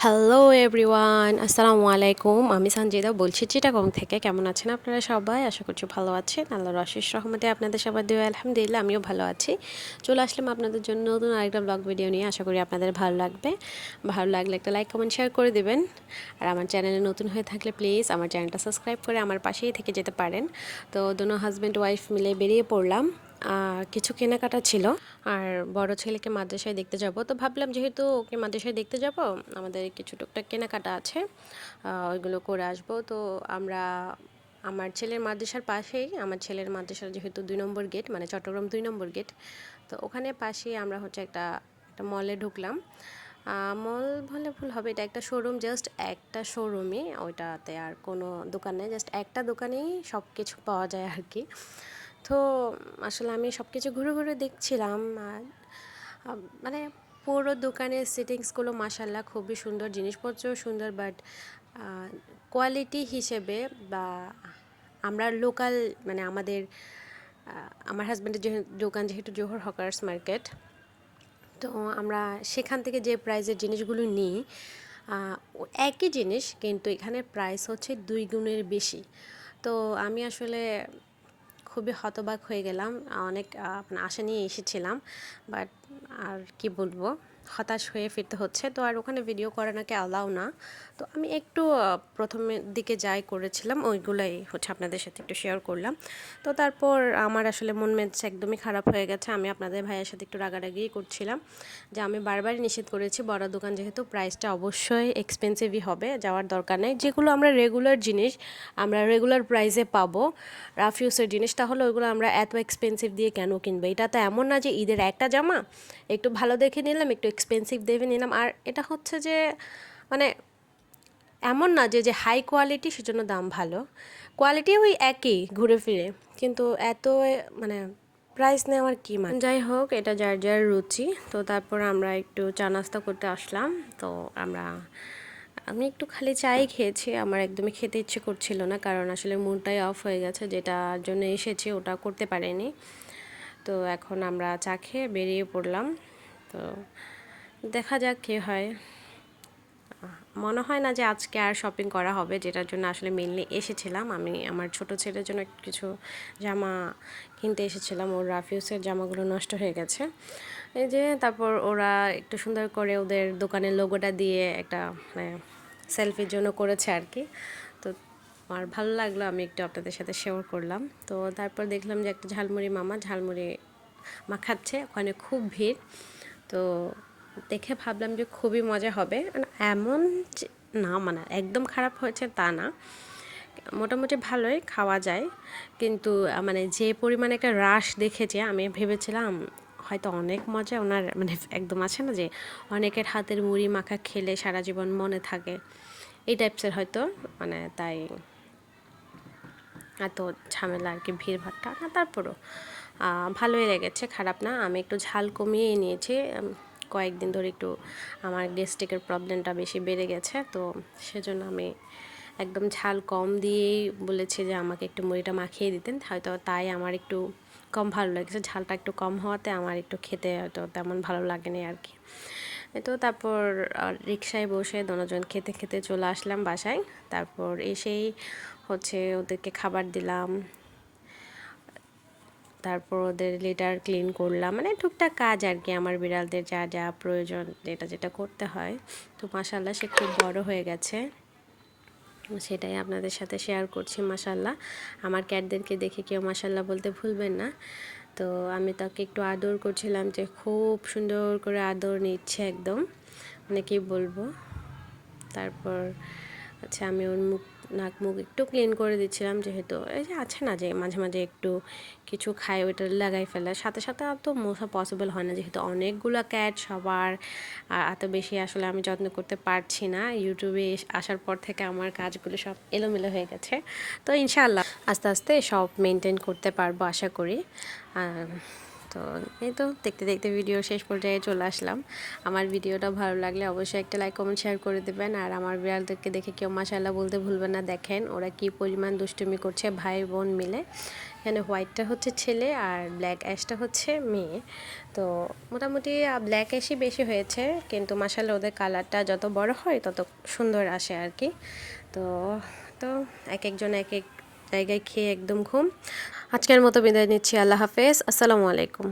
Hello everyone, আসসালামু আলাইকুম। আমি সঞ্জিদা বলছি চিটাগং থেকে। কেমন আছেন আপনারা সবাই? আশা করছি ভালো আছেন। আল্লাহর অশেষ রহমতে আপনাদের সবার দোয়া আলহামদুলিল্লাহ আমিও ভালো আছি। চলে আসলাম আপনাদের জন্য নতুন আরেকটা ব্লগ ভিডিও নিয়ে। আশা করি আপনাদের ভালো লাগবে। ভালো লাগলে একটা লাইক কমেন্ট শেয়ার করে দেবেন। আর আমার চ্যানেলে নতুন হয়ে থাকলে প্লিজ আমার চ্যানেলটা সাবস্ক্রাইব করে আমার পাশেই থেকে যেতে পারেন। তো দোনো হাজব্যান্ড ওয়াইফ মিলে বেরিয়ে পড়লাম। কিছু কেনাকাটা ছিল, আর বড় ছেলেকে মাদ্রাসায় দেখতে যাব। তো ভাবলাম যেহেতু ওকে মাদ্রাসায় দেখতে যাব, আমাদের কিছু টুকটাক কেনাকাটা আছে, ওইগুলো করে আসব। তো আমরা আমার ছেলের মাদ্রাসার পাশেই, আমার ছেলের মাদ্রাসার যেহেতু 2 নম্বর গেট, মানে চট্টগ্রাম 2 নম্বর গেট, তো ওখানে পাশেই আমরা হচ্ছে একটা একটা মলে ঢুকলাম। মল বলে ভুল হবে, এটা একটা শোরুম, জাস্ট একটা শোরুমই, ওইটাতে আর কোনো দোকান নেই, জাস্ট একটা দোকানেই সব কিছু পাওয়া যায় আর কি। তো আসলে আমি সব কিছু ঘুরে ঘুরে দেখছিলাম, আর মানে পুরো দোকানের সেটিংসগুলো মাশাল্লাহ খুবই সুন্দর, জিনিসপত্রও সুন্দর, বাট কোয়ালিটি হিসেবে বা আমরা লোকাল, মানে আমাদের আমার হাজব্যান্ডের দোকান যেহেতু জোহর হকার্স মার্কেট, তো আমরা সেখান থেকে যে প্রাইসের জিনিসগুলো নিই, একই জিনিস কিন্তু এখানে প্রাইস হচ্ছে 2 গুণের বেশি। তো আমি আসলে খুবই হতবাক হয়ে গেলাম। অনেক মানে আশা নিয়ে এসেছিলাম, বাট আর কি বলবো, হতাশ হয়ে ফিরতে হচ্ছে। তো আর ওখানে ভিডিও করা নাকি অ্যালাউ না। তো আমি একটু প্রথমের দিকে যাই করেছিলাম, ওইগুলাই হচ্ছে আপনাদের সাথে একটু শেয়ার করলাম। তো তারপর আমার আসলে মন মেজাজ একদমই খারাপ হয়ে গেছে। আমি আপনাদের ভাইয়ের সাথে একটু রাগারাগিই করছিলাম যে আমি বারবারই নিষেধ করেছি, বড় দোকান যেহেতু প্রাইসটা অবশ্যই এক্সপেন্সিভই হবে, যাওয়ার দরকার নেই। যেগুলো আমরা রেগুলার জিনিস আমরা রেগুলার প্রাইসে পাবো, রাফ ইউজের জিনিস, তাহলে ওইগুলো আমরা এত এক্সপেন্সিভ দিয়ে কেন কিনবো? এটা তো এমন না যে ঈদের একটা জামা একটু ভালো দেখে নিলাম, একটু এক্সপেন্সিভ দেখে নিলাম। আর এটা হচ্ছে যে মানে এমন না যে যে হাই কোয়ালিটি সেজন্য দাম ভালো, কোয়ালিটি ওই একই ঘুরে ফিরে, কিন্তু এত মানে প্রাইস নেওয়ার কী মানে। যাই হোক, এটা যার যার রুচি। তো তারপর আমরা একটু চা নাস্তা করতে আসলাম। তো আমি একটু খালি চাই খেয়েছি, আমার একদমই খেতে ইচ্ছে করছিল না, কারণ আসলে মুডটাই অফ হয়ে গেছে, যেটার জন্য এসেছি ওটা করতে পারিনি। তো এখন আমরা চা খেয়ে বেরিয়ে পড়লাম। তো দেখা যাক কী হয়। মনে হয় না যে আজকে আর শপিং করা হবে, যেটার জন্য আসলে মেনলি এসেছিলাম। আমি আমার ছোট ছেলের জন্য কিছু জামা কিনতে এসেছিলাম, ওর রাফিউসের জামাগুলো নষ্ট হয়ে গেছে। এই যে তারপর ওরা একটু সুন্দর করে ওদের দোকানের লোগোটা দিয়ে একটা মানে সেলফির জন্য করেছে আর কি। তো আমার ভালো লাগলো, আমি একটু আপনাদের সাথে শেয়ার করলাম। তো তারপর দেখলাম যে একটা ঝালমুড়ি মামা ঝালমুড়ি মাখাচ্ছে, ওখানে খুব ভিড়। তো দেখে ভাবলাম যে খুবই মজা হবে, এমন না মানে একদম খারাপ হয়েছে তা না, মোটামুটি ভালোই খাওয়া যায়। কিন্তু মানে যে পরিমাণে একটা রাশ দেখেছে, আমি ভেবেছিলাম হয়তো অনেক মজা ওনার, মানে একদম আছে না যে অনেকের হাতের মুড়ি মাখা খেলে সারা জীবন মনে থাকে, এই টাইপসের হয়তো, মানে তাই এত ঝামেলা আর কি, ভিড়ভাট্টা না, তারপরও ভালোই লেগেছে, খারাপ না। আমি একটু ঝাল কমিয়ে নিয়েছি, কয়েকদিন ধরে একটু আমার গ্যাস্ট্রিকের প্রবলেমটা বেশি বেড়ে গেছে, তো সেজন্য আমি একদম ঝাল কম দিয়েই বলেছি যে আমাকে একটু মুড়িটা মাখিয়ে দিতেন, হয়তো তাই আমার একটু কম ভালো লেগেছে। ঝালটা একটু কম হওয়াতে আমার একটু খেতে হয়তো তেমন ভালো লাগেনি আর কি। তো তারপর রিকশায় বসে দুজন খেতে খেতে চলে আসলাম বাসায়। তারপর এসেই হচ্ছে ওদেরকে খাবার দিলাম, তারপর ওদের লিটার ক্লিন করলাম, মানে টুকটাক কাজ আর কি, আমার বিড়ালদের যা যা প্রয়োজন যেটা যেটা করতে হয়। তো মাশাল্লাহ সে খুব বড় হয়ে গেছে, সেটাই আপনাদের সাথে শেয়ার করছি। মাশাল্লাহ, আমার ক্যাটদেরকে দেখে কেউ মাশাল্লাহ বলতে ভুলবেন না। তো আমি তাকে একটু আদর করছিলাম, যে খুব সুন্দর করে আদর নিচ্ছে একদম, মানে কী বলবো। তারপর আচ্ছা আমি ওর মুখ নাক মুখ একটু ক্লিন করে দিচ্ছিলাম, যেহেতু এই যে আছে না যে মাঝে মাঝে একটু কিছু খায় ওইটা লাগাই ফেলার সাথে সাথে আর তো মোছা পসিবল হয় না, যেহেতু অনেকগুলো ক্যাট সবার, আর এত বেশি আসলে আমি যত্ন করতে পারছি না। ইউটিউবে আসার পর থেকে আমার কাজগুলো সব এলোমেলো হয়ে গেছে, তো ইনশাআল্লাহ আস্তে আস্তে সব মেনটেন করতে পারবো আশা করি। তো এই তো দেখতে দেখতে ভিডিও শেষ পর্যায়ে চলে আসলাম। আমার ভিডিওটা ভালো লাগলে অবশ্যই একটা লাইক কমেন্ট শেয়ার করে দেবেন। আর আমার বিড়ালদেরকে দেখে কেউ মাশাআল্লাহ বলতে ভুলবেন না। দেখেন ওরা কি পরিমাণ দুষ্টুমি করছে ভাই বোন মিলে। এখানে হোয়াইটটা হচ্ছে ছেলে আর ব্ল্যাক অ্যাশটা হচ্ছে মেয়ে। তো মোটামুটি ব্ল্যাক অ্যাশই বেশি হয়েছে, কিন্তু মাশাআল্লাহ ওদের কালারটা যত বড় হয় তত সুন্দর আসে আর কি। তো তো এক একজন এক এক জায়গায় খেয়ে একদম ঘুম। আজকের মতো বিদায় নিচ্ছি। আল্লাহ হাফেজ। আসসালামু আলাইকুম।